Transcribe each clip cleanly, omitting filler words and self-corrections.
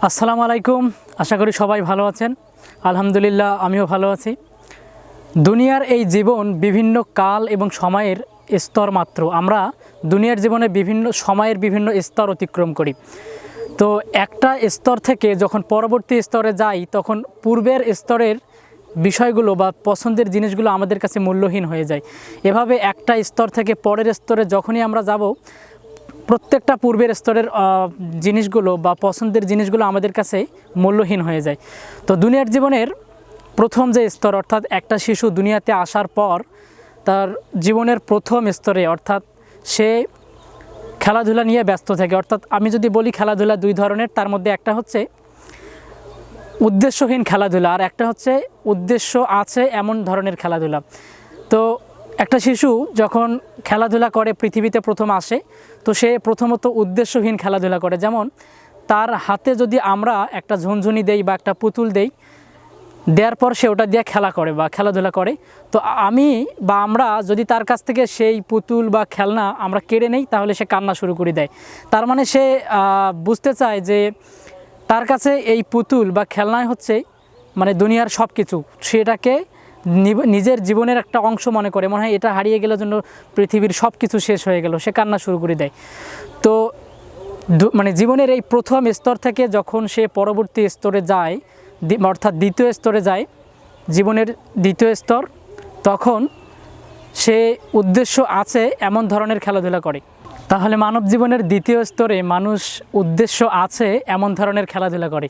আসসালামু আলাইকুম। আশা করি সবাই ভালো আছেন। আলহামদুলিল্লাহ আমিও ভালো আছি। দুনিয়ার এই জীবন বিভিন্ন কাল এবং সময়ের স্তর মাত্র। আমরা দুনিয়ার জীবনে বিভিন্ন সময়ের বিভিন্ন স্তর অতিক্রম করি। তো একটা স্তর থেকে যখন পরবর্তী স্তরে যাই তখন পূর্বের স্তরের বিষয়গুলো বা পছন্দের জিনিসগুলো আমাদের কাছে মূল্যহীন হয়ে যায়। এভাবে একটা স্তর থেকে পরের স্তরে যখনই আমরা যাব, প্রত্যেকটা পূর্বের স্তরের জিনিসগুলো বা পছন্দের জিনিসগুলো আমাদের কাছে মূল্যহীন হয়ে যায়। তো দুনিয়ার জীবনের প্রথম যে স্তর, অর্থাৎ একটা শিশু দুনিয়াতে আসার পর তার জীবনের প্রথম স্তরে, অর্থাৎ সে খেলাধুলা নিয়ে ব্যস্ত থাকে। অর্থাৎ আমি যদি বলি খেলাধুলা দুই ধরনের, তার মধ্যে একটা হচ্ছে উদ্দেশ্যহীন খেলাধুলা আর একটা হচ্ছে উদ্দেশ্য আছে এমন ধরনের খেলাধুলা। তো একটা শিশু যখন খেলাধুলা করে, পৃথিবীতে প্রথম আসে, তো সে প্রথমত উদ্দেশ্যহীন খেলাধুলা করে। যেমন তার হাতে যদি আমরা একটা ঝুনঝুনি দেই বা একটা পুতুল দেই, দেওয়ার পর সে ওটা দিয়ে খেলা করে বা খেলাধুলা করে। তো আমি বা আমরা যদি তার কাছ থেকে সেই পুতুল বা খেলনা আমরা কেড়ে নেই, তাহলে সে কান্না শুরু করে দেয়। তার মানে সে বুঝতে চায় যে তার কাছে এই পুতুল বা খেলনায় হচ্ছে মানে দুনিয়ার সব কিছু। সেটাকে নিজের জীবনের একটা অংশ মনে করে, মনে হয় এটা হারিয়ে গেলে জন্য পৃথিবীর সব কিছু শেষ হয়ে গেল, সে কান্না শুরু করে দেয়। তো মানে জীবনের এই প্রথম স্তর থেকে যখন সে পরবর্তী স্তরে যায়, অর্থাৎ দ্বিতীয় স্তরে যায়, জীবনের দ্বিতীয় স্তর, তখন সে উদ্দেশ্য আছে এমন ধরনের খেলাধুলা করে। তাহলে মানব জীবনের দ্বিতীয় স্তরে মানুষ উদ্দেশ্য আছে এমন ধরনের খেলাধুলা করে।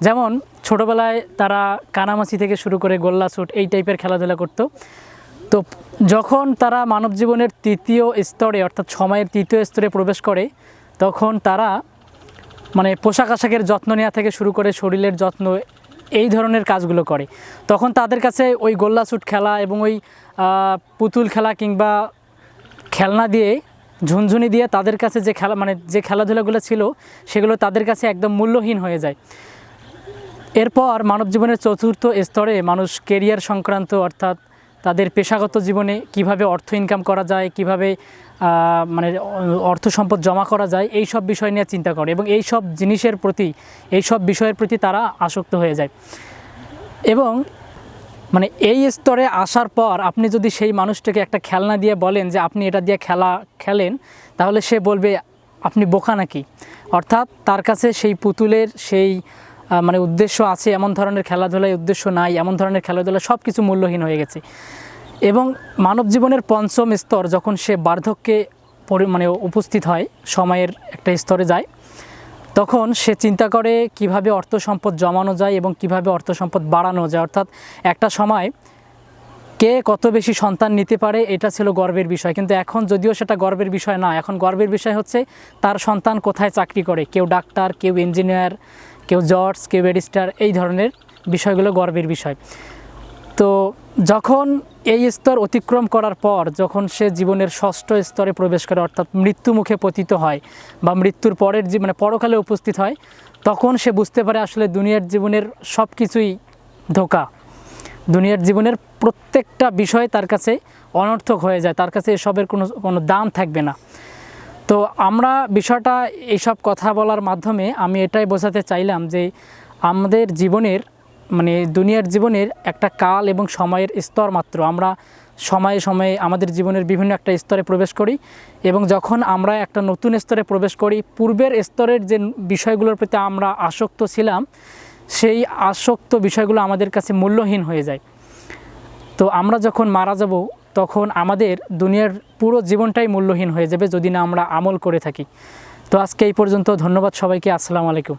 যেমন ছোটোবেলায় তারা কানামাছি থেকে শুরু করে গোল্লা ছুট এই টাইপের খেলাধুলা করত। তো যখন তারা মানব জীবনের তৃতীয় স্তরে, অর্থাৎ সময়ের তৃতীয় স্তরে প্রবেশ করে, তখন তারা মানে পোশাক আশাকের যত্ন নেওয়া থেকে শুরু করে শরীরের যত্ন, এই ধরনের কাজগুলো করে। তখন তাদের কাছে ওই গোল্লা ছুট খেলা এবং ওই পুতুল খেলা কিংবা খেলনা দিয়ে, ঝুনঝুনি দিয়ে তাদের কাছে যে যে খেলাধুলাগুলো ছিল সেগুলো তাদের কাছে একদম মূল্যহীন হয়ে যায়। এরপর মানব জীবনের চতুর্থ স্তরে মানুষ কেরিয়ার সংক্রান্ত, অর্থাৎ তাদের পেশাগত জীবনে কিভাবে অর্থ ইনকাম করা যায়, কিভাবে মানে অর্থ সম্পদ জমা করা যায়, এই সব বিষয় নিয়ে চিন্তা করে এবং এই সব জিনিসের প্রতি, এই সব বিষয়ের প্রতি তারা আসক্ত হয়ে যায়। এবং মানে এই স্তরে আসার পর আপনি যদি সেই মানুষটাকে একটা খেলনা দিয়ে বলেন যে আপনি এটা দিয়ে খেলেন, তাহলে সে বলবে আপনি বোকা নাকি। অর্থাৎ তার কাছে সেই পুতুলের সেই মানে উদ্দেশ্য আছে এমন ধরনের খেলাধুলায় উদ্দেশ্য নাই, এমন ধরনের খেলাধুলা সব কিছু মূল্যহীন হয়ে গেছে। এবং মানব জীবনের পঞ্চম স্তর যখন সে বার্ধক্যে মানে উপস্থিত হয়, সময়ের একটা স্তরে যায়, তখন সে চিন্তা করে কিভাবে অর্থ সম্পদ জমানো যায় এবং কিভাবে অর্থ সম্পদ বাড়ানো যায়। অর্থাৎ একটা সময় কে কত বেশি সন্তান নিতে পারে এটা ছিল গর্বের বিষয়, কিন্তু এখন যদিও সেটা গর্বের বিষয় না, এখন গর্বের বিষয় হচ্ছে তার সন্তান কোথায় চাকরি করে। কেউ ডাক্তার, কেউ ইঞ্জিনিয়ার, কেউ জজ, কেউ ব্যারিস্টার, এই ধরনের বিষয়গুলো গর্বের বিষয়। তো যখন এই স্তর অতিক্রম করার পর যখন সে জীবনের ষষ্ঠ স্তরে প্রবেশ করে, অর্থাৎ মৃত্যু মুখে পতিত হয় বা মৃত্যুর পরের মানে পরকালে উপস্থিত হয়, তখন সে বুঝতে পারে আসলে দুনিয়ার জীবনের সব কিছুই ধোঁকা। দুনিয়ার জীবনের প্রত্যেকটা বিষয় তার কাছে অনর্থক হয়ে যায়, তার কাছে এসবের কোনো দাম থাকবে না। তো আমরা বিষয়টা এইসব কথা বলার মাধ্যমে আমি এটাই বোঝাতে চাইলাম যে আমাদের জীবনের মানে দুনিয়ার জীবনের একটা কাল এবং সময়ের স্তর মাত্র। আমরা সময়ে সময়ে আমাদের জীবনের বিভিন্ন একটা স্তরে প্রবেশ করি এবং যখন আমরা একটা নতুন স্তরে প্রবেশ করি, পূর্বের স্তরের যে বিষয়গুলোর প্রতি আমরা আসক্ত ছিলাম, সেই আসক্ত বিষয়গুলো আমাদের কাছে মূল্যহীন হয়ে যায়। তো আমরা যখন মারা যাব তখন আমাদের দুনিয়ার পুরো জীবনটাই মূল্যহীন হয়ে যাবে যদি না আমরা আমল করে থাকি। তো আজকে এই পর্যন্ত, ধন্যবাদ সবাইকে। আসসালামু আলাইকুম।